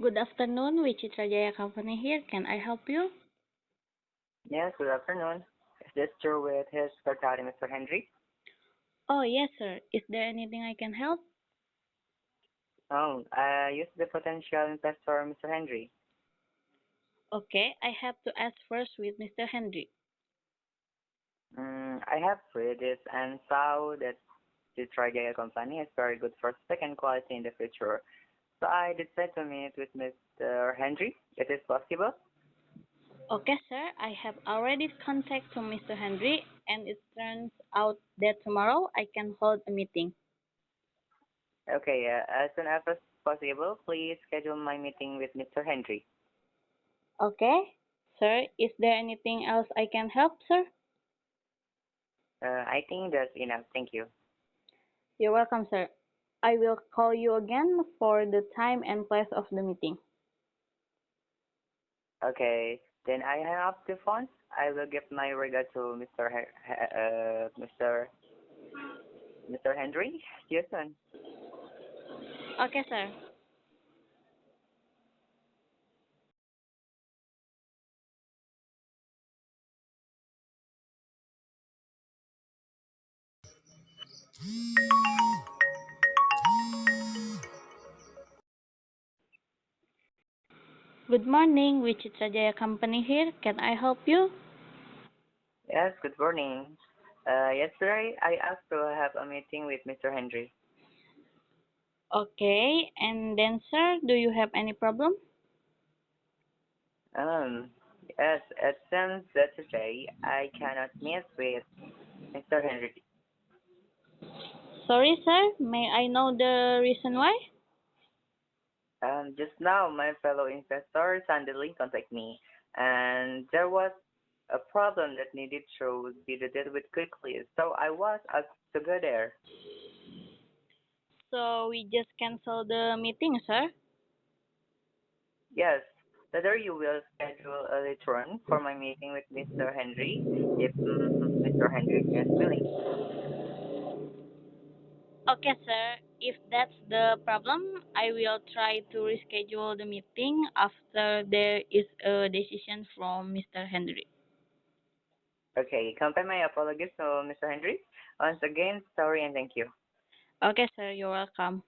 Good afternoon, Wichitra Jaya Company here. Can I help you? Yes, good afternoon. Is this true with his secretary, Mr. Henry? Oh, yes, sir. Is there anything I can help? Oh, I use the potential investor, Mr. Henry. Okay, I have to ask first with Mr. Henry. I have read this and saw that the Trigaya company is very good for second quality in the future. So I decided to meet with Mr. Henry. It is possible? Okay, sir. I have already contacted to Mr. Henry, and it turns out that tomorrow I can hold a meeting. Okay, as soon as possible, please schedule my meeting with Mr. Henry. Okay, sir. Is there anything else I can help, sir? I think that's enough. Thank you. You're welcome, sir. I will call you again for the time and place of the meeting. Okay, then I hang up the phone. I will give my regard to Mr. Henry. See you soon. Okay, sir. Good morning, Wichitra Jaya Company here. Can I help you? Yes, good morning. Yesterday I asked to have a meeting with Mr. Henry. Okay, and then, sir, do you have any problem? Um, yes, it seems that today I cannot meet with Mr. Henry. Sorry, sir. May I know the reason why? Just now my fellow investor suddenly contacted me, and there was a problem that needed to be dealt with quickly. So I was asked to go there. So we just cancel the meeting, sir. Yes, whether you will schedule a later on for my meeting with Mr. Henry, if Mr. Henry is willing. Okay, sir. If that's the problem, I will try to reschedule the meeting after there is a decision from Mr. Henry. Okay, convey my apologies to Mr. Henry. Once again, sorry and thank you. Okay, sir. You're welcome.